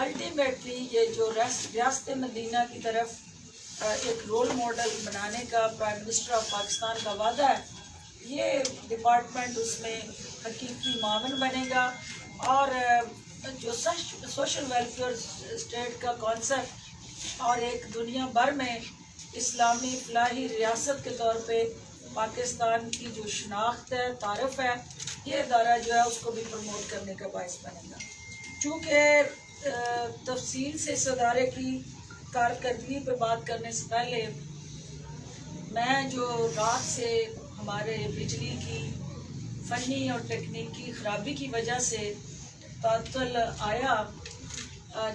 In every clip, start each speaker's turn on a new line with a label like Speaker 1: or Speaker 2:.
Speaker 1: Ultimately یہ جو ریاست مدینہ کی طرف ایک رول ماڈل بنانے کا پرائم منسٹر آف پاکستان کا وعدہ ہے، یہ ڈپارٹمنٹ اس میں حقیقی معاون بنے گا، اور جو سوشل ویلفیئر اسٹیٹ کا کانسیپٹ اور ایک دنیا بھر میں اسلامی فلاحی ریاست کے طور پہ پاکستان کی جو شناخت ہے، تعارف ہے، یہ ادارہ جو ہے اس کو بھی پروموٹ کرنے کا باعث بنے گا۔ چونکہ تفصیل سے اس ادارے کی کارکردگی پہ بات کرنے سے پہلے میں جو رات سے ہمارے بجلی کی فنی اور تکنیکی خرابی کی وجہ سے تعطل آیا،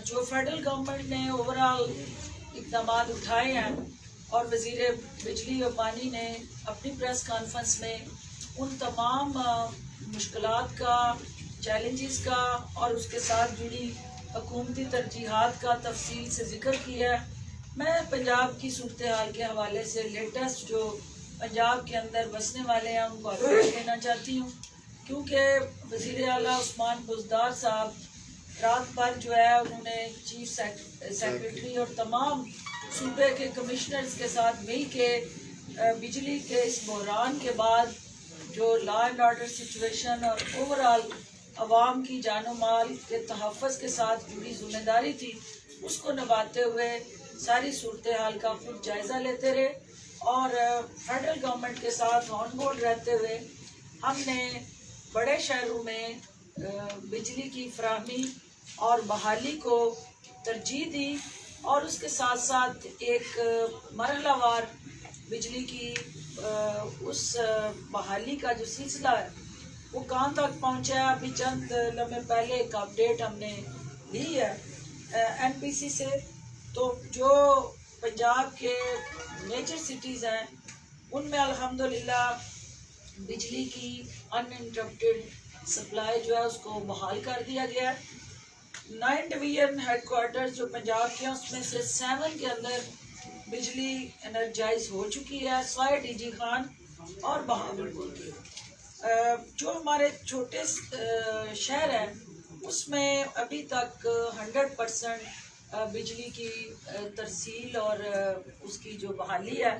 Speaker 1: جو فیڈرل گورنمنٹ نے اوورال اقدامات اٹھائے ہیں اور وزیر بجلی و پانی نے اپنی پریس کانفرنس میں ان تمام مشکلات کا، چیلنجز کا اور اس کے ساتھ جڑی حکومتی ترجیحات کا تفصیل سے ذکر کیا ہے، میں پنجاب کی صورتحال کے حوالے سے لیٹسٹ جو پنجاب کے اندر بسنے والے ہیں ان کو اپڈیٹ دینا چاہتی ہوں، کیونکہ وزیر اعلیٰ عثمان بزدار صاحب رات بھر جو ہے انہوں نے چیف سیکرٹری اور تمام صوبے کے کمشنرز کے ساتھ مل کے بجلی کے اس بحران کے بعد جو لا اینڈ آرڈر سچویشن اور اوورال عوام کی جان و مال کے تحفظ کے ساتھ جڑی ذمہ داری تھی، اس کو نبھاتے ہوئے ساری صورتحال کا خود جائزہ لیتے رہے، اور فیڈرل گورنمنٹ کے ساتھ آن بورڈ رہتے ہوئے ہم نے بڑے شہروں میں بجلی کی فراہمی اور بحالی کو ترجیح دی، اور اس کے ساتھ ساتھ ایک مرحلہ وار بجلی کی اس بحالی کا جو سلسلہ ہے وہ کہاں تک پہنچا ہے۔ ابھی چند لمحے پہلے ایک اپڈیٹ ہم نے لی ہے این پی سی سے، تو جو پنجاب کے میجر سٹیز ہیں ان میں الحمدللہ بجلی کی ان انٹرپٹیڈ سپلائی جو ہے اس کو بحال کر دیا گیا ہے۔ 9 ڈویژن ہیڈ کوارٹرز جو پنجاب کے ہیں اس میں سے 7 کے اندر بجلی انرجائز ہو چکی ہے، سوائے ڈی جی خان اور بہاولپور کی۔ جو ہمارے چھوٹے شہر ہیں اس میں ابھی تک 100% بجلی کی ترسیل اور اس کی جو بحالی ہے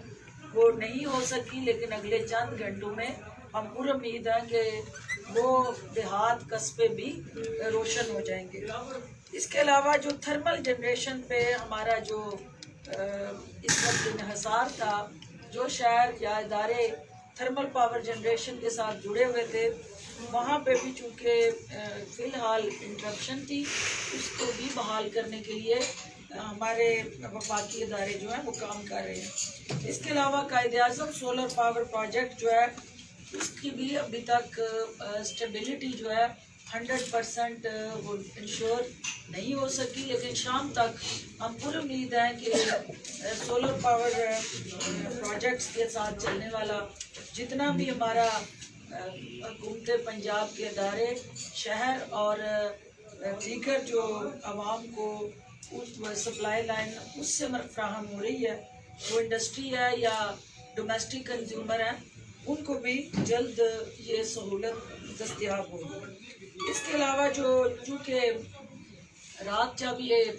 Speaker 1: وہ نہیں ہو سکی، لیکن اگلے چند گھنٹوں میں ہم پوری امید ہے کہ وہ دیہات قصبے بھی روشن ہو جائیں گے۔ اس کے علاوہ جو تھرمل جنریشن پہ ہمارا جو اس وقت انحصار تھا، جو شہر یا ادارے تھرمل پاور جنریشن کے ساتھ جڑے ہوئے تھے، وہاں پہ بھی چونکہ فی الحال انٹرپشن تھی، اس کو بھی بحال کرنے کے لیے ہمارے وفاقی ادارے جو ہیں وہ کام کر رہے ہیں۔ اس کے علاوہ Quaid Azam solar power project جو ہے اس کی بھی ابھی تک اسٹیبلٹی جو ہے 100% وہ انشور نہیں ہو سکی، لیکن شام تک ہم پوری امید ہیں کہ سولر پاور پروجیکٹس کے ساتھ چلنے والا جتنا بھی ہمارا حکومت پنجاب کے ادارے، شہر اور دیگر جو عوام کو سپلائی لائن اس سے فراہم ہو رہی ہے، وہ انڈسٹری ہے یا ڈومیسٹک کنزیومر ہے، ان کو بھی جلد یہ سہولت دستیاب ہوگی۔ اس کے علاوہ چونکہ رات جب یہ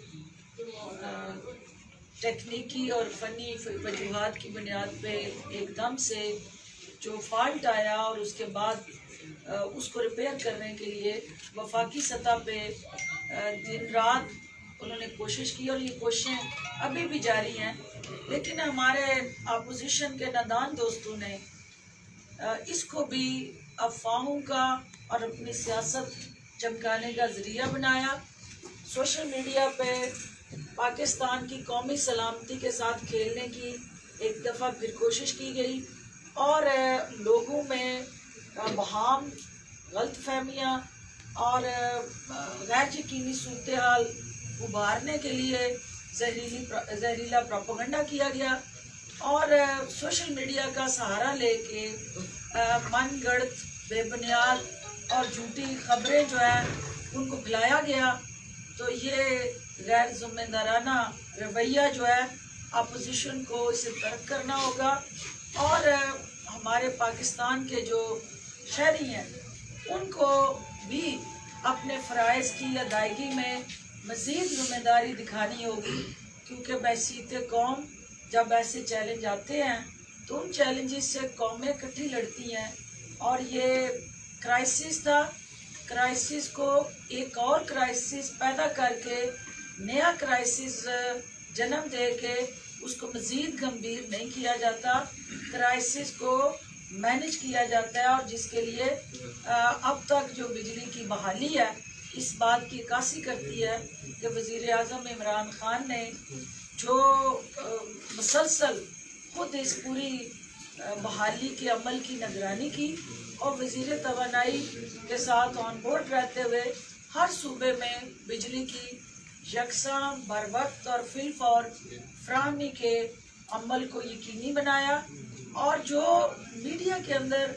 Speaker 1: تکنیکی اور فنی وجوہات کی بنیاد پہ ایک دم سے جو فالٹ آیا اور اس کے بعد اس کو ریپیئر کرنے کے لیے وفاقی سطح پہ دن رات انہوں نے کوشش کی، اور یہ کوششیں ابھی بھی جاری ہیں، لیکن ہمارے اپوزیشن کے نادان دوستوں نے اس کو بھی افواہوں کا اور اپنی سیاست چمکانے کا ذریعہ بنایا۔ سوشل میڈیا پہ پاکستان کی قومی سلامتی کے ساتھ کھیلنے کی ایک دفعہ پھر کوشش کی گئی، اور لوگوں میں بہام، غلط فہمیاں اور غیر یقینی صورتحال ابھارنے کے لیے زہریلا پروپیگنڈا کیا گیا، اور سوشل میڈیا کا سہارا لے کے من گڑت، بے بنیاد اور جھوٹی خبریں جو ہیں ان کو پھیلایا گیا۔ تو یہ غیر ذمہ دارانہ رویہ جو ہے اپوزیشن کو اسے ترک کرنا ہوگا، اور ہمارے پاکستان کے جو شہری ہیں ان کو بھی اپنے فرائض کی ادائیگی میں مزید ذمہ داری دکھانی ہوگی، کیونکہ بحیثیت قوم جب ایسے چیلنج آتے ہیں تو ان چیلنجز سے قومیں اکٹھی لڑتی ہیں، اور یہ کرائسس تھا، کرائسس کو ایک اور کرائسس پیدا کر کے نیا کرائسس جنم دے کے اس کو مزید گمبھیر نہیں کیا جاتا، کرائسس کو مینج کیا جاتا ہے، اور جس کے لیے اب تک جو بجلی کی بحالی ہے اس بات کی عکاسی کرتی ہے کہ وزیر اعظم عمران خان نے جو مسلسل خود اس پوری بحالی کے عمل کی نگرانی کی، اور وزیر توانائی کے ساتھ آن بورڈ رہتے ہوئے ہر صوبے میں بجلی کی یکساں بر وقت اور فی الفور فراہمی کے عمل کو یقینی بنایا، اور جو میڈیا کے اندر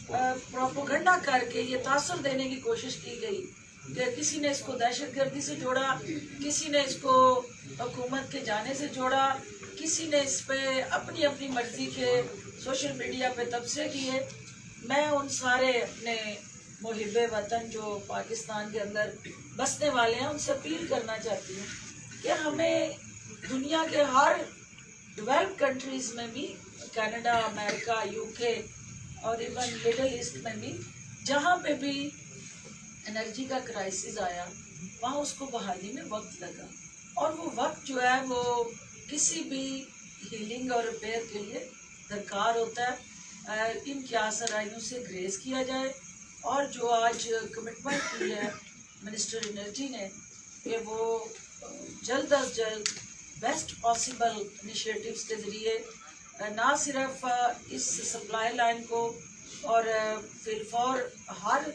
Speaker 1: پروپیگنڈا کر کے یہ تاثر دینے کی کوشش کی گئی کہ کسی نے اس کو دہشت گردی سے جوڑا، کسی نے اس کو حکومت کے جانے سے جوڑا، کسی نے اس پہ اپنی اپنی مرضی کے سوشل میڈیا پہ تبصرے کیے، میں ان سارے اپنے محب وطن جو پاکستان کے اندر بسنے والے ہیں ان سے اپیل کرنا چاہتی ہوں کہ ہمیں دنیا کے ہر ڈیولپ کنٹریز میں بھی، کینیڈا، امریکہ، یو کے اور ایون مڈل ایسٹ میں بھی، جہاں پہ بھی انرجی کا کرائسس آیا وہاں اس کو بحالی میں وقت لگا، اور وہ وقت جو ہے وہ کسی بھی ہیلنگ اور ریپیئر کے لیے درکار ہوتا ہے۔ ان کی آسرائیوں سے گریز کیا جائے، اور جو آج کمٹمنٹ کی ہے منسٹر انرجی نے کہ وہ جلد از جلد بیسٹ پاسبل انیشیٹوز کے ذریعے نہ صرف اس سپلائی لائن کو اور فی الفور ہر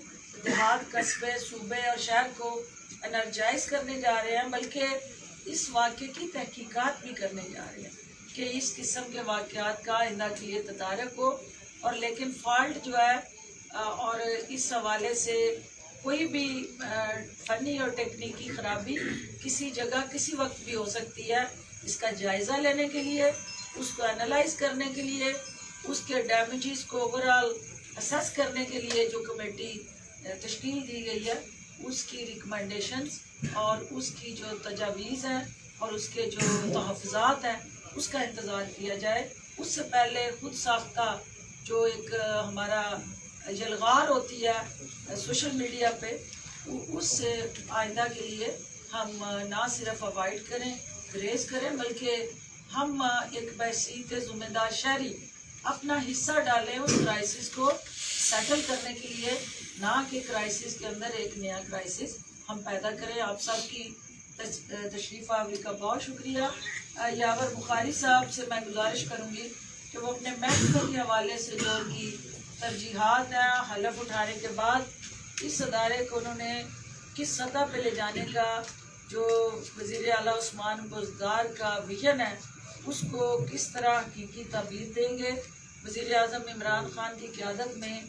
Speaker 1: دیہات، قصبے، صوبے اور شہر کو انرجائز کرنے جا رہے ہیں، بلکہ اس واقعے کی تحقیقات بھی کرنے جا رہے ہیں کہ اس قسم کے واقعات کا آئندہ کے لیے تدارک ہو، اور لیکن فالٹ جو ہے اور اس حوالے سے کوئی بھی فنی اور ٹیکنیکی خرابی کسی جگہ کسی وقت بھی ہو سکتی ہے، اس کا جائزہ لینے کے لیے، اس کو انالائز کرنے کے لیے، اس کے ڈیمیجز کو اوورآل اسیس کرنے کے لیے جو کمیٹی تشکیل دی گئی ہے اس کی ریکمنڈیشنز اور اس کی جو تجاویز ہیں اور اس کے جو تحفظات ہیں اس کا انتظار کیا جائے۔ اس سے پہلے خود ساختہ جو ایک ہمارا یلغار ہوتی ہے سوشل میڈیا پہ، اس آئندہ کے لیے ہم نہ صرف اوائڈ کریں، گریز کریں، بلکہ ہم ایک بحیثیت ذمہ دار شہری اپنا حصہ ڈالیں اس کرائسس کو سیٹل کرنے کے لیے، نہ کہ کرائسس کے اندر ایک نیا کرائسس ہم پیدا کریں۔ آپ سب کی تشریف آوری کا بہت شکریہ۔ یاور بخاری صاحب سے میں گزارش کروں گی کہ وہ اپنے محکمے کے حوالے سے جو ان کی ترجیحات ہیں حلف اٹھانے کے بعد اس ادارے کو انہوں نے کس سطح پہ لے جانے کا جو وزیر اعلیٰ عثمان بزدار کا ویژن ہے اس کو کس طرح حقیقی تعبیر دیں گے، وزیر اعظم عمران خان کی قیادت میں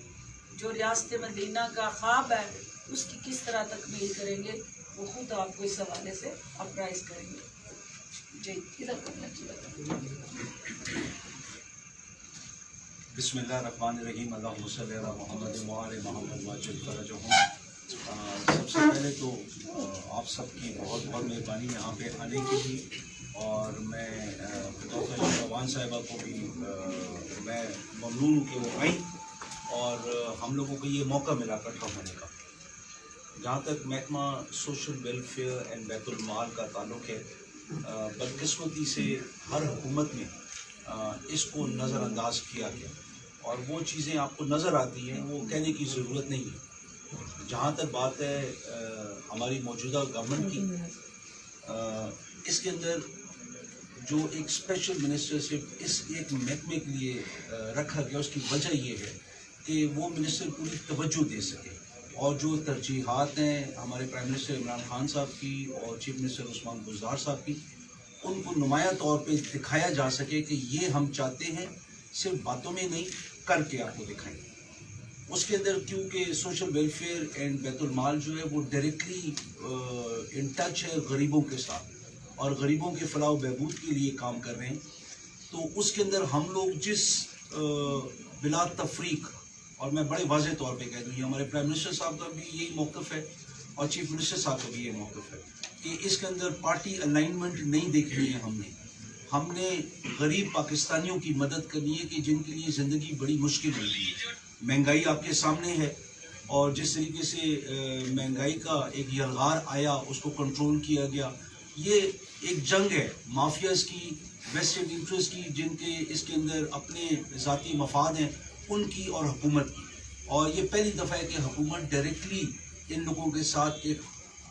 Speaker 1: جو ریاست مدینہ کا خواب ہے اس کی کس طرح تکمیل کریں گے، وہ خود آپ کو اس حوالے سے اپرائز کریں گے۔ جی ادھر کرنا چاہیے۔
Speaker 2: بسم اللہ الرحمن الرحیم، اللہم صلی علی محمد وعلی محمد واجل فرجہم۔ سب سے پہلے تو آپ سب کی بہت بہت مہربانی یہاں پہ آنے کی بھی، اور میں ڈاکٹر شوان صاحبہ کو بھی میں ممنون ہوں کہ وہ آئیں اور ہم لوگوں کو یہ موقع ملا اکٹھا ہونے کا۔ جہاں تک محکمہ سوشل ویلفیئر اینڈ بیت المال کا تعلق ہے، بدقسمتی سے ہر حکومت میں اس کو نظر انداز کیا گیا، اور وہ چیزیں آپ کو نظر آتی ہیں وہ کہنے کی ضرورت نہیں ہے۔ جہاں تک بات ہے ہماری موجودہ گورنمنٹ کی، اس کے اندر جو ایک اسپیشل منسٹرشپ اس ایک محکمے کے لیے رکھا گیا، اس کی وجہ یہ ہے کہ وہ منسٹر پوری توجہ دے سکے، اور جو ترجیحات ہیں ہمارے پرائم منسٹر عمران خان صاحب کی اور چیف منسٹر عثمان بزدار صاحب کی، ان کو نمایاں طور پہ دکھایا جا سکے کہ یہ ہم چاہتے ہیں، صرف باتوں میں نہیں کر کے آپ کو دکھائیں۔ اس کے اندر کیونکہ سوشل ویلفیئر اینڈ بیت المال جو ہے وہ ڈائریکٹلی ان ٹچ ہے غریبوں کے ساتھ، اور غریبوں کے فلاح و بہبود کے لیے کام کر رہے ہیں، تو اس کے اندر ہم لوگ جس بلا تفریق، اور میں بڑے واضح طور پہ کہہ دوں یہ ہمارے پرائم منسٹر صاحب کا بھی یہی موقف ہے اور چیف منسٹر صاحب کا بھی یہ موقف ہے کہ اس کے اندر پارٹی الائنمنٹ نہیں دیکھنی ہے ہم نے غریب پاکستانیوں کی مدد کرنی ہے کہ جن کے لیے زندگی بڑی مشکل ہو رہی ہے. مہنگائی آپ کے سامنے ہے اور جس طریقے سے مہنگائی کا ایک یلغار آیا اس کو کنٹرول کیا گیا. یہ ایک جنگ ہے مافیاز کی, ویسٹڈ انٹرسٹ کی, جن کے اس کے اندر اپنے ذاتی مفاد ہیں ان کی اور حکومت کی. اور یہ پہلی دفعہ ہے کہ حکومت ڈائریکٹلی ان لوگوں کے ساتھ ایک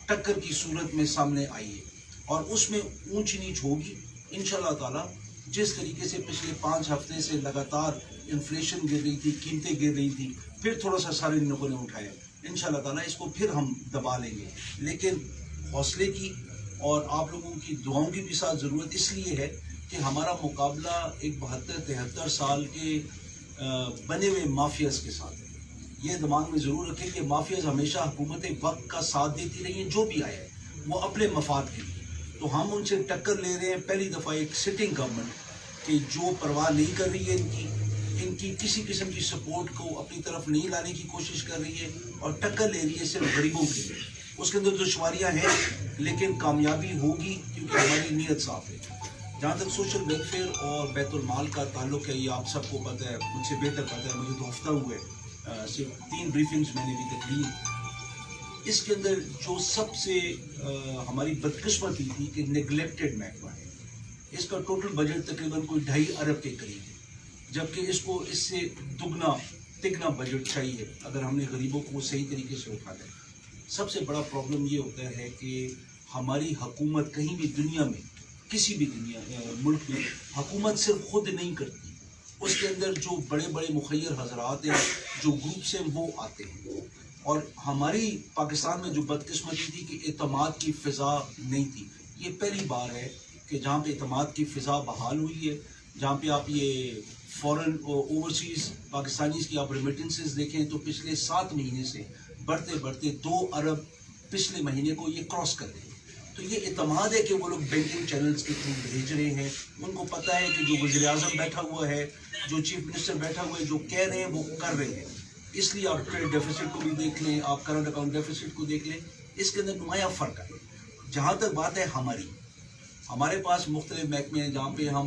Speaker 2: ٹکر کی صورت میں سامنے آئی ہے اور اس میں اونچ نیچ ہوگی انشاءاللہ تعالی. جس طریقے سے پچھلے 5 ہفتے سے لگاتار انفلیشن گر رہی تھی, قیمتیں گر رہی تھی, پھر تھوڑا سا سارے ان لوگوں نے اٹھایا, انشاءاللہ تعالی اس کو پھر ہم دبا لیں گے. لیکن حوصلے کی اور آپ لوگوں کی دعاؤں کی بھی ساتھ ضرورت اس لیے ہے کہ ہمارا مقابلہ ایک 72-73 سال کے بنے ہوئے مافیاز کے ساتھ ہے. یہ دماغ میں ضرور رکھیں کہ مافیاز ہمیشہ حکومت وقت کا ساتھ دیتی رہی ہیں, جو بھی آیا ہے وہ اپنے مفاد کے لیے. تو ہم ان سے ٹکر لے رہے ہیں پہلی دفعہ ایک سٹنگ گورنمنٹ کہ جو پرواہ نہیں کر رہی ہے ان کی کسی قسم کی سپورٹ کو اپنی طرف نہیں لانے کی کوشش کر رہی ہے اور ٹکر لے رہی ہے صرف غریبوں کے لیے. اس کے اندر دشواریاں ہیں لیکن کامیابی ہوگی کیونکہ ہماری نیت صاف ہے. جہاں تک سوشل ویلفیئر اور بیت المال کا تعلق ہے, یہ آپ سب کو پتہ ہے, مجھ سے بہتر پتہ ہے, مجھے تو ہفتہ ہوئے صرف 3 بریفنگز میں نے ابھی تک لی. اس کے اندر جو سب سے ہماری بدقسمتی تھی کہ نیگلیکٹڈ محکمہ ہے. اس کا ٹوٹل بجٹ تقریباً کوئی 2.5 ارب کے قریب ہے, جبکہ اس کو اس سے دگنا تگنا بجٹ چاہیے اگر ہم نے غریبوں کو صحیح طریقے سے اٹھانا ہے. سب سے بڑا پرابلم یہ ہوتا ہے کہ ہماری حکومت کہیں بھی دنیا میں کسی بھی ملک میں حکومت صرف خود نہیں کرتی. اس کے اندر جو بڑے بڑے مخیر حضرات ہیں, جو گروپس ہیں, وہ آتے ہیں. اور ہماری پاکستان میں جو بدقسمتی تھی کہ اعتماد کی فضا نہیں تھی. یہ پہلی بار ہے کہ جہاں پہ اعتماد کی فضا بحال ہوئی ہے, جہاں پہ آپ یہ فورن اوورسیز پاکستانیز کی آپ ریمیٹنسز دیکھیں تو پچھلے 7 مہینے سے بڑھتے بڑھتے 2 ارب پچھلے مہینے کو یہ کراس کر رہے ہیں. تو یہ اعتماد ہے کہ وہ لوگ بینکنگ چینلز کے تھرو بھیج رہے ہیں. ان کو پتہ ہے کہ جو وزیر اعظم بیٹھا ہوا ہے, جو چیف منسٹر بیٹھا ہوا ہے, جو کہہ رہے ہیں وہ کر رہے ہیں. اس لیے آپ ٹریڈ ڈیفیسٹ کو بھی دیکھ لیں, آپ کرنٹ اکاؤنٹ ڈیفیسٹ کو دیکھ لیں, اس کے اندر نمایاں فرق ہے. جہاں تک بات ہے ہمارے پاس مختلف محکمے ہیں جہاں پہ ہم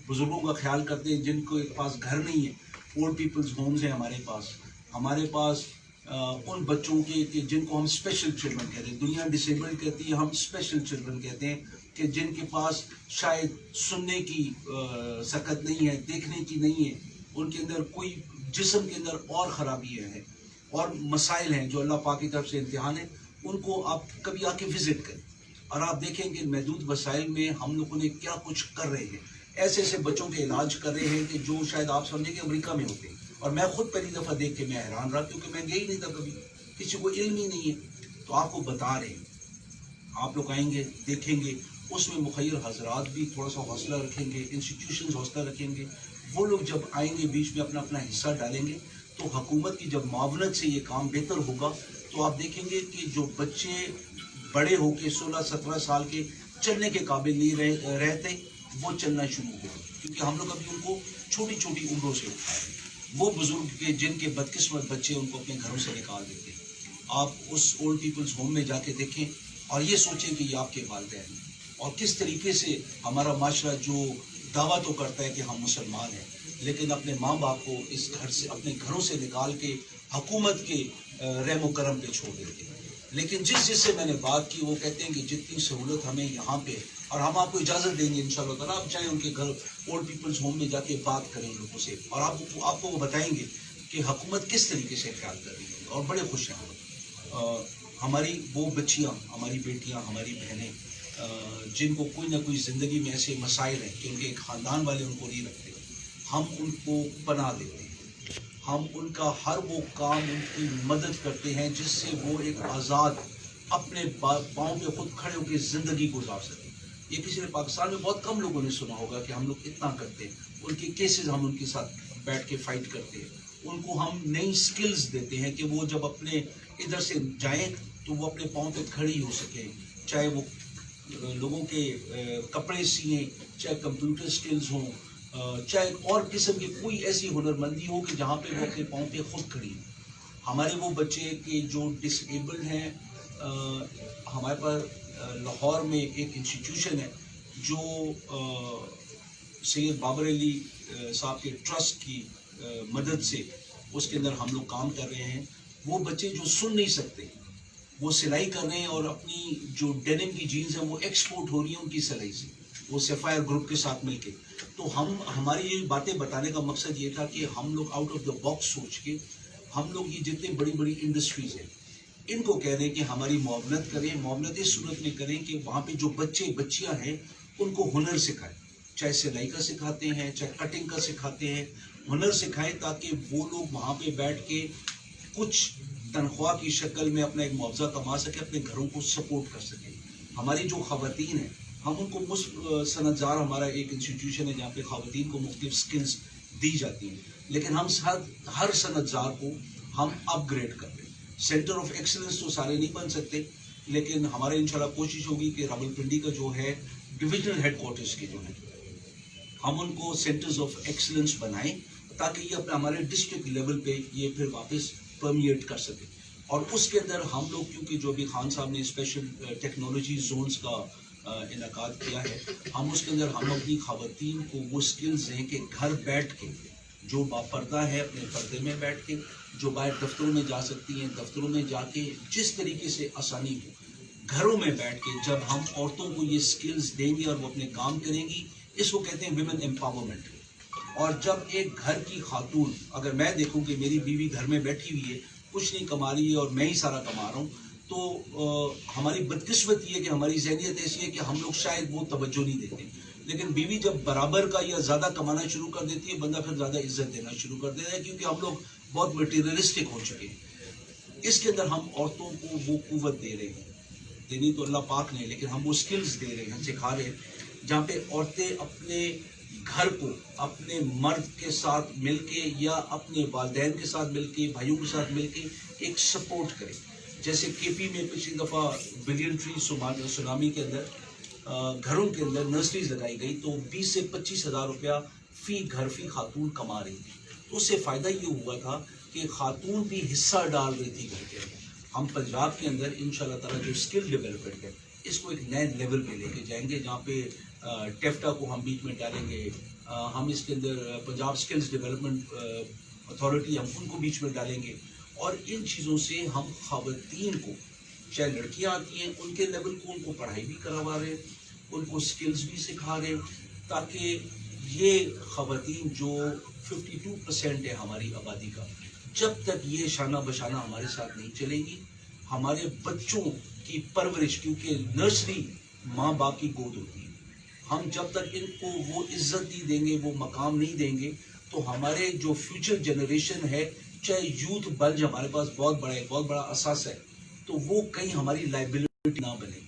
Speaker 2: بزرگوں کا خیال کرتے ہیں جن کے پاس گھر نہیں ہے. اولڈ پیپلز ہومز ہیں ہمارے پاس ان بچوں کے کہ جن کو ہم اسپیشل چلڈرن کہتے ہیں. دنیا ڈسیبل کہتی ہے, ہم اسپیشل چلڈرن کہتے ہیں کہ جن کے پاس شاید سننے کی سکت نہیں ہے, دیکھنے کی نہیں ہے, ان کے اندر کوئی جسم کے اندر اور خرابیاں ہیں اور مسائل ہیں جو اللہ پاک کی طرف سے امتحان ہے. ان کو آپ کبھی آ کے وزٹ کریں اور آپ دیکھیں کہ محدود وسائل میں ہم لوگوں نے کیا کچھ کر رہے ہیں. ایسے بچوں کے علاج کر رہے ہیں کہ جو شاید آپ سمجھیں کہ امریکہ میں ہوتے ہیں. اور میں خود پہلی دفعہ دیکھ کے میں حیران رہا کیونکہ میں گئی نہیں تھا کبھی, کسی کو علم ہی نہیں ہے. تو آپ کو بتا رہے ہیں, آپ لوگ آئیں گے دیکھیں گے, اس میں مخیر حضرات بھی تھوڑا سا حوصلہ رکھیں گے, انسٹیٹیوشنز حوصلہ رکھیں گے. وہ لوگ جب آئیں گے بیچ میں اپنا حصہ ڈالیں گے تو حکومت کی جب معاونت سے یہ کام بہتر ہوگا تو آپ دیکھیں گے کہ جو بچے بڑے ہو کے 16-17 سال کے چلنے کے قابل نہیں رہتے وہ چلنا شروع ہو, کیونکہ ہم لوگ ابھی ان کو چھوٹی چھوٹی عمروں سے اٹھائیں. وہ بزرگ کے جن کے بدقسمت بچے ان کو اپنے گھروں سے نکال دیتے ہیں. آپ اس اولڈ پیپلز ہوم میں جا کے دیکھیں اور یہ سوچیں کہ یہ آپ کے والدین ہیں اور کس طریقے سے ہمارا معاشرہ جو دعویٰ تو کرتا ہے کہ ہم مسلمان ہیں لیکن اپنے ماں باپ کو اس گھر سے اپنے گھروں سے نکال کے حکومت کے رحم و کرم پہ چھوڑ دیتے ہیں. لیکن جس سے میں نے بات کی وہ کہتے ہیں کہ جتنی سہولت ہمیں یہاں پہ, اور ہم آپ کو اجازت دیں گے انشاءاللہ تعالیٰ, آپ چاہیں ان کے گھر اولڈ پیپلز ہوم میں جا کے بات کریں لوگوں سے اور آپ کو وہ بتائیں گے کہ حکومت کس طریقے سے خیال کر رہی ہے اور بڑے خوش ہیں. ہماری وہ بچیاں, ہماری بیٹیاں, ہماری بہنیں جن کو کوئی نہ کوئی زندگی میں ایسے مسائل ہیں کہ ان کے خاندان والے ان کو نہیں رکھتے, ہم ان کو پناہ دیتے ہیں. ہم ان کا ہر وہ کام ان کی مدد کرتے ہیں جس سے وہ ایک آزاد اپنے پاؤں پہ خود کھڑے ہو کے زندگی گزار سکیں. یہ کسی نے پاکستان میں بہت کم لوگوں نے سنا ہوگا کہ ہم لوگ اتنا کرتے ہیں. ان کے کیسز ہم ان کے ساتھ بیٹھ کے فائٹ کرتے ہیں. ان کو ہم نئی سکلز دیتے ہیں کہ وہ جب اپنے ادھر سے جائیں تو وہ اپنے پاؤں پہ کھڑی ہو سکیں, چاہے وہ لوگوں کے کپڑے سیئیں, چاہے کمپیوٹر سکلز ہوں, چاہے اور قسم کی کوئی ایسی ہنرمندی ہو کہ جہاں پہ وہ اپنے پاؤں پہ خود کھڑی ہوں. ہمارے وہ بچے کہ جو ڈس ایبلڈ ہیں, ہمارے پاس لاہور میں ایک انسٹیٹیوشن ہے جو سید بابر علی صاحب کے ٹرسٹ کی مدد سے اس کے اندر ہم لوگ کام کر رہے ہیں. وہ بچے جو سن نہیں سکتے وہ سلائی کر رہے ہیں اور اپنی جو ڈینم کی جینز ہیں وہ ایکسپورٹ ہو رہی ہیں ان کی سلائی سے, وہ سیفائر گروپ کے ساتھ مل کے. تو ہماری یہ باتیں بتانے کا مقصد یہ تھا کہ ہم لوگ آؤٹ آف دا باکس سوچ کے ہم لوگ یہ جتنے بڑی بڑی انڈسٹریز ہیں ان کو کہہ رہے ہیں کہ ہماری معاونت کریں. معاونت اس صورت میں کریں کہ وہاں پہ جو بچے بچیاں ہیں ان کو ہنر سکھائیں, چاہے سلائی کا سکھاتے ہیں چاہے کٹنگ کا سکھاتے ہیں, ہنر سکھائیں تاکہ وہ لوگ وہاں پہ بیٹھ کے کچھ تنخواہ کی شکل میں اپنا ایک معاوضہ کما سکے, اپنے گھروں کو سپورٹ کر سکیں. ہماری جو خواتین ہیں ہم ان کو صنعت زار, ہمارا ایک انسٹیٹیوشن ہے جہاں پہ خواتین کو مختلف سکلز دی جاتی ہیں, لیکن ہم ہر صنعت زار کو ہم اپ گریڈ کر رہے ہیں. سینٹر آف ایکسلنس تو سارے نہیں بن سکتے, لیکن ہمارے انشاءاللہ کوشش ہوگی کہ راولپنڈی کا جو ہے ڈویژنل ہیڈ کوارٹرز کے جو ہیں ہم ان کو سینٹرز آف ایکسلنس بنائیں تاکہ یہ اپنے ہمارے ڈسٹرکٹ لیول پہ یہ پھر واپس پرمیٹ کر سکے. اور اس کے اندر ہم لوگ کیونکہ جو بھی خان صاحب نے اسپیشل ٹیکنالوجی زونز کا انعقاد کیا ہے, ہم اس کے اندر ہم اپنی خواتین کو وہ سکلز دیں کہ گھر بیٹھ کے جو باپردہ ہے اپنے پردے میں بیٹھ کے, جو باہر دفتروں میں جا سکتی ہیں دفتروں میں جا کے جس طریقے سے آسانی ہو, گھروں میں بیٹھ کے جب ہم عورتوں کو یہ سکلز دیں گے اور وہ اپنے کام کریں گی, اس کو کہتے ہیں ویمن امپاورمنٹ. اور جب ایک گھر کی خاتون, اگر میں دیکھوں کہ میری بیوی گھر میں بیٹھی ہوئی ہے کچھ نہیں کما رہی ہے اور میں ہی سارا کما رہا ہوں, تو ہماری بدقسمت یہ ہے کہ ہماری ذہنیت ایسی ہے کہ ہم لوگ شاید وہ توجہ نہیں دیتے. لیکن بیوی جب برابر کا یا زیادہ کمانا شروع کر دیتی ہے بندہ پھر زیادہ عزت دینا شروع کر دیتا ہے, کیونکہ ہم لوگ بہت مٹیریلسٹک ہو چکے ہیں. اس کے اندر ہم عورتوں کو وہ قوت دے رہے ہیں, دینی تو اللہ پاک نے, لیکن ہم وہ سکلز دے رہے ہیں, سکھا رہے ہیں جہاں پہ عورتیں اپنے گھر کو اپنے مرد کے ساتھ مل کے یا اپنے والدین کے ساتھ مل کے, بھائیوں کے ساتھ مل کے ایک سپورٹ کریں. جیسے کے پی میں پچھلی دفعہ بلین ٹری سونامی کے اندر گھروں کے اندر نرسریز لگائی گئی تو 20 سے 25 ہزار روپیہ فی گھر فی خاتون کما رہی تھی. تو اس سے فائدہ یہ ہوا تھا کہ خاتون بھی حصہ ڈال رہی تھی گھر کے اندر. ہم پنجاب کے اندر انشاءاللہ تعالیٰ جو اسکل ڈیولپمنٹ ہے اس کو ایک نئے لیول پہ لے کے جائیں گے, جہاں پہ ٹیفٹا کو ہم بیچ میں ڈالیں گے, ہم اس کے اندر پنجاب اسکلز ڈیولپمنٹ اتھارٹی ہم ان کو بیچ میں ڈالیں گے. اور ان چیزوں سے ہم خواتین کو, چاہے لڑکیاں آتی ہیں ان کے لیول کو ان کو پڑھائی بھی کروا رہے ہیں, ان کو سکلز بھی سکھا رہے ہیں, تاکہ یہ خواتین جو 52% ہے ہماری آبادی کا, جب تک یہ شانہ بشانہ ہمارے ساتھ نہیں چلے گی, ہمارے بچوں کی پرورش, کیونکہ نرسری ماں باپ کی گود ہوتی ہے, ہم جب تک ان کو وہ عزت نہیں دیں گے, وہ مقام نہیں دیں گے, تو ہمارے جو فیوچر جنریشن ہے, چاہے یوتھ بلج ہمارے پاس بہت بڑا اثاثہ ہے, تو وہ کہیں ہماری لائبلٹی نہ بنے.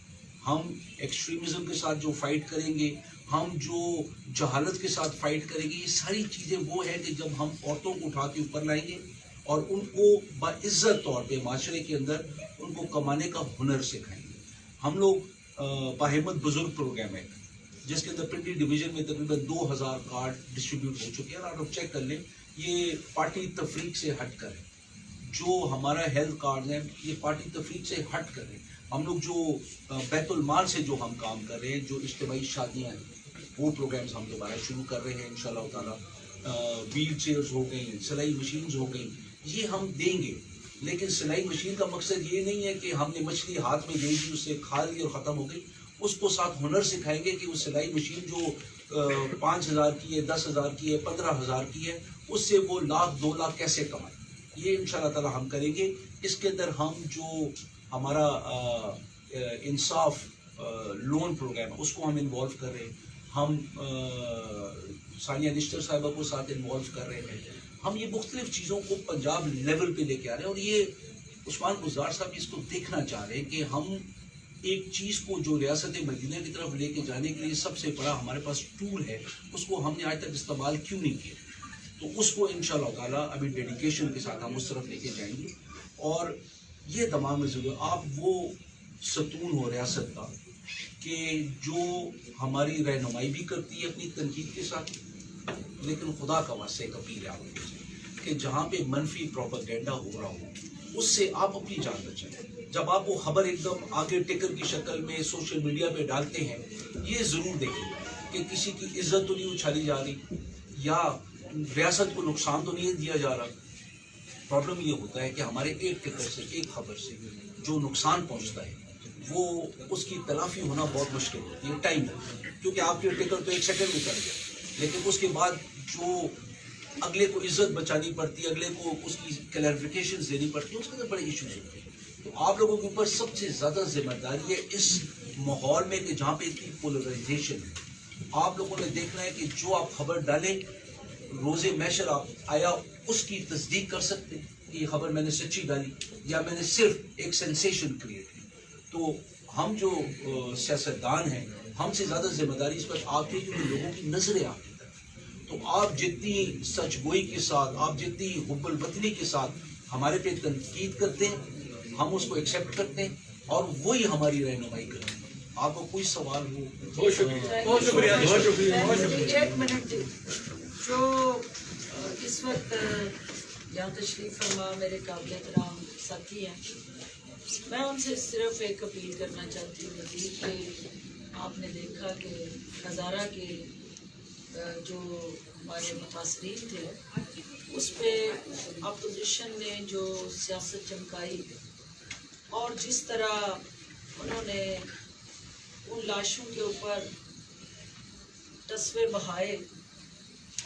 Speaker 2: ہم ایکسٹریمزم کے ساتھ جو فائٹ کریں گے, ہم جو جہالت کے ساتھ فائٹ کریں گے, یہ ساری چیزیں وہ ہیں کہ جب ہم عورتوں کو اٹھا کے اوپر لائیں گے اور ان کو باعزت طور پہ معاشرے کے اندر ان کو کمانے کا ہنر سکھائیں گے. ہم لوگ باہمت بزرگ پروگرام ہے جس کے اندر پنڈی ڈویژن میں تقریباً 2000 کارڈ ڈسٹریبیوٹ ہو چکے ہیں, اور آپ چیک کر لیں یہ پارٹی تفریق سے ہٹ کر ہے. جو ہمارا ہیلتھ کارڈ ہے یہ پارٹی تفریق سے ہٹ کر ہے. ہم لوگ جو بیت المال سے جو ہم کام کر رہے ہیں, جو اجتماعی شادیاں ہیں وہ پروگرامز ہم دوبارہ شروع کر رہے ہیں انشاءاللہ تعالیٰ. ویل چیئرز ہو گئیں, سلائی مشینز ہو گئیں, یہ ہم دیں گے. لیکن سلائی مشین کا مقصد یہ نہیں ہے کہ ہم نے مچھلی ہاتھ میں دے دی, اس سے کھا لی اور ختم ہو گئی. اس کو ساتھ ہنر سکھائیں گے کہ وہ سلائی مشین جو 5000 کی ہے, 10,000 کی ہے, 15,000 کی ہے, اس سے وہ 1,00,000 2,00,000 کیسے کمائیں. یہ انشاءاللہ تعالیٰ ہم کریں گے. اس کے اندر ہم جو ہمارا انصاف لون پروگرام ہے اس کو ہم انوالو کر رہے ہیں. ہم ثانیہ نشتر صاحبہ کو ساتھ انوالو کر رہے ہیں. ہم یہ مختلف چیزوں کو پنجاب لیول پہ لے کے آ رہے ہیں, اور یہ عثمان گزار صاحب اس کو دیکھنا چاہ رہے ہیں کہ ہم ایک چیز کو جو ریاست مدینہ کی طرف لے کے جانے کے لیے سب سے بڑا ہمارے پاس ٹول ہے, اس کو ہم نے آج تک استعمال کیوں نہیں کیا. تو اس کو انشاءاللہ تعالیٰ ابھی ڈیڈیکیشن کے ساتھ ہم اس طرف لے کے جائیں گے. اور یہ تمام میں ضرور آپ وہ ستون ہو ریاست کا کہ جو ہماری رہنمائی بھی کرتی ہے اپنی تنقید کے ساتھ, لیکن خدا کا واسطے ایک اپیل ہے آپ کو
Speaker 3: کہ جہاں پہ منفی پروپیگنڈا ہو رہا ہو اس سے آپ اپنی جان بچائیں. جب آپ وہ خبر ایک دم آگے ٹکر کی شکل میں سوشل میڈیا پہ ڈالتے ہیں یہ ضرور دیکھیں کہ کسی کی عزت تو نہیں اچھالی جا رہی یا ریاست کو نقصان تو نہیں دیا جا رہا. پرابلم یہ ہوتا ہے کہ ہمارے ایک ٹکر سے ایک خبر سے جو نقصان پہنچتا ہے وہ اس کی تلافی ہونا بہت مشکل ہوتی ہے, ٹائم لگتا ہے, کیونکہ آپ کے ٹکر تو 1 سیکنڈ میں کر گیا, لیکن اس کے بعد جو اگلے کو عزت بچانی پڑتی ہے, اگلے کو اس کی کلیریفیکیشن دینی پڑتی ہے, اس کے اندر بڑے ایشوز ہوتے ہیں. تو آپ لوگوں کے اوپر سب سے زیادہ ذمہ داری ہے اس ماحول میں کہ جہاں پہ اتنی پولرائزیشن ہے. آپ لوگوں نے دیکھنا ہے کہ جو آپ خبر ڈالیں روز محشر آپ آیا اس کی تصدیق کر سکتے کہ یہ خبر میں نے سچی ڈالی یا میں نے صرف ایک سینسیشن کریٹ کی. تو ہم جو سیاستدان ہیں ہم سے زیادہ ذمہ داری اس پر آپ کی کیونکہ لوگوں کی نظریں آپ کی طرف. تو آپ جتنی سچ گوئی کے ساتھ, آپ جتنی حب الوطنی کے ساتھ ہمارے پہ تنقید کرتے ہیں ہم اس کو ایکسیپٹ کرتے ہیں اور وہی ہماری رہنمائی کرتے ہیں. آپ کو کوئی سوال ہو؟
Speaker 4: بہت شکریہ, بہت شکریہ, بہت شکریہ.
Speaker 1: ایک منٹ جی, جو اس وقت یہاں تشریف فرما میرے قابل احترام ساتھی ہیں, میں ان سے صرف ایک اپیل کرنا چاہتی ہوں مزید کہ آپ نے دیکھا کہ ہزارہ کے جو ہمارے متاثرین تھے اس پہ اپوزیشن نے جو سیاست چمکائی اور جس طرح انہوں نے ان لاشوں کے اوپر تصویر بہائے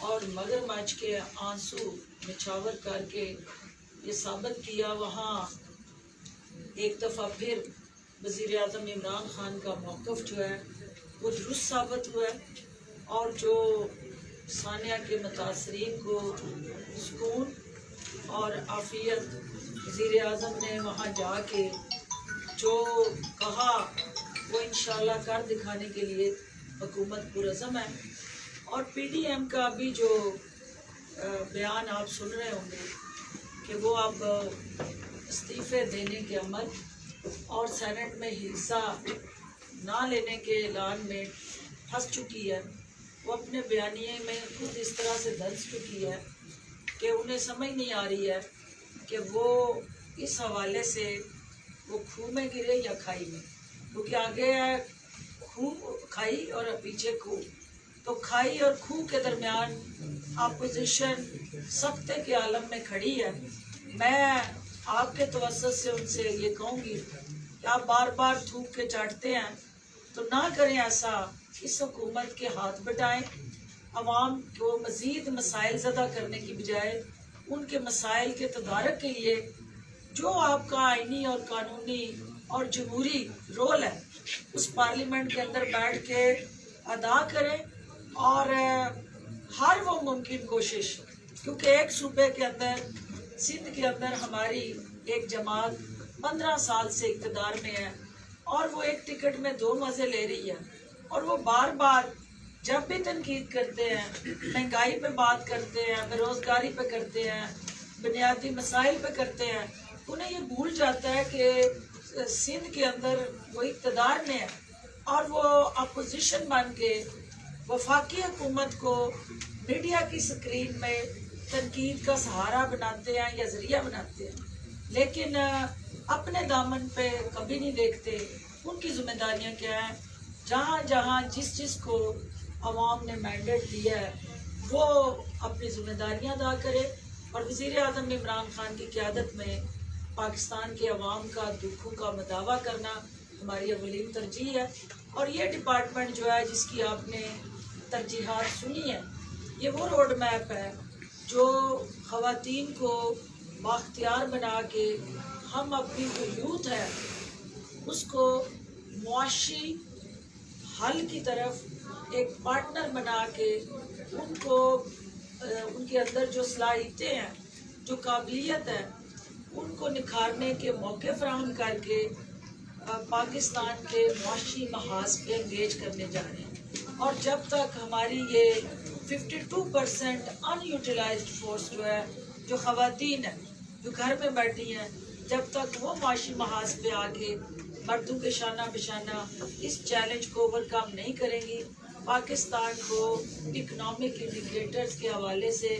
Speaker 1: اور مگرمچھ کے آنسو نچھاور کر کے یہ ثابت کیا, وہاں ایک دفعہ پھر وزیر اعظم عمران خان کا موقف جو ہے وہ درست ثابت ہوا ہے. اور جو ثانیہ کے متاثرین کو سکون اور عافیت وزیر اعظم نے وہاں جا کے جو کہا وہ انشاءاللہ کر دکھانے کے لیے حکومت پرعزم ہے. اور پی ڈی ایم کا بھی جو بیان آپ سن رہے ہوں گے کہ وہ اب استعفے دینے کے عمل اور سینٹ میں حصہ نہ لینے کے اعلان میں پھنس چکی ہے. وہ اپنے بیانیے میں خود اس طرح سے دھنس چکی ہے کہ انہیں سمجھ نہیں آ رہی ہے کہ وہ اس حوالے سے وہ کھو میں گرے یا کھائی میں, کیونکہ آگے ہے کھو کھائی اور پیچھے کھو. تو کھائی اور کھو کے درمیان اپوزیشن سختے کے عالم میں کھڑی ہے. میں آپ کے توسط سے ان سے یہ کہوں گی کہ آپ بار بار تھوک کے چاٹتے ہیں تو نہ کریں ایسا. اس حکومت کے ہاتھ بٹائیں, عوام کو مزید مسائل زدہ کرنے کی بجائے ان کے مسائل کے تدارک کے لیے جو آپ کا آئینی اور قانونی اور جمہوری رول ہے اس پارلیمنٹ کے اندر بیٹھ کے ادا کریں. اور ہر وہ ممکن کوشش, کیونکہ ایک صوبے کے اندر سندھ کے اندر ہماری ایک جماعت 15 سال سے اقتدار میں ہے اور وہ ایک ٹکٹ میں 2 مزے لے رہی ہے, اور وہ بار بار جب بھی تنقید کرتے ہیں مہنگائی پہ بات کرتے ہیں, بے روزگاری پہ کرتے ہیں, بنیادی مسائل پہ کرتے ہیں, انہیں یہ بھول جاتا ہے کہ سندھ کے اندر وہ اقتدار میں ہے اور وہ اپوزیشن بن کے وفاقی حکومت کو میڈیا کی سکرین میں تنقید کا سہارا بناتے ہیں یا ذریعہ بناتے ہیں, لیکن اپنے دامن پہ کبھی نہیں دیکھتے ان کی ذمہ داریاں کیا ہیں. جہاں جہاں جس کو عوام نے مینڈیٹ دیا ہے وہ اپنی ذمہ داریاں ادا کرے. اور وزیر اعظم عمران خان کی قیادت میں پاکستان کے عوام کا دکھوں کا مداوع کرنا ہماری اولین ترجیح ہے. اور یہ ڈپارٹمنٹ جو ہے جس کی آپ نے ترجیحات سنی ہے, یہ وہ روڈ میپ ہے جو خواتین کو بااختیار بنا کے ہم اپنی جو یوتھ ہے اس کو معاشی حل کی طرف ایک پارٹنر بنا کے ان کو ان کے اندر جو صلاحیتیں ہیں, جو قابلیت ہے, ان کو نکھارنے کے موقع فراہم کر کے پاکستان کے معاشی محاذ پہ انگیج کرنے جا رہے ہیں. اور جب تک ہماری یہ 52% ان یوٹیلائزڈ فورس جو ہے, جو خواتین ہیں جو گھر میں بیٹھی ہیں, جب تک وہ معاشی محاذ پہ آگے مردوں کے شانہ بشانہ اس چیلنج کو اوور کم نہیں کریں گی, پاکستان کو اکنامک انڈیکیٹرز کے حوالے سے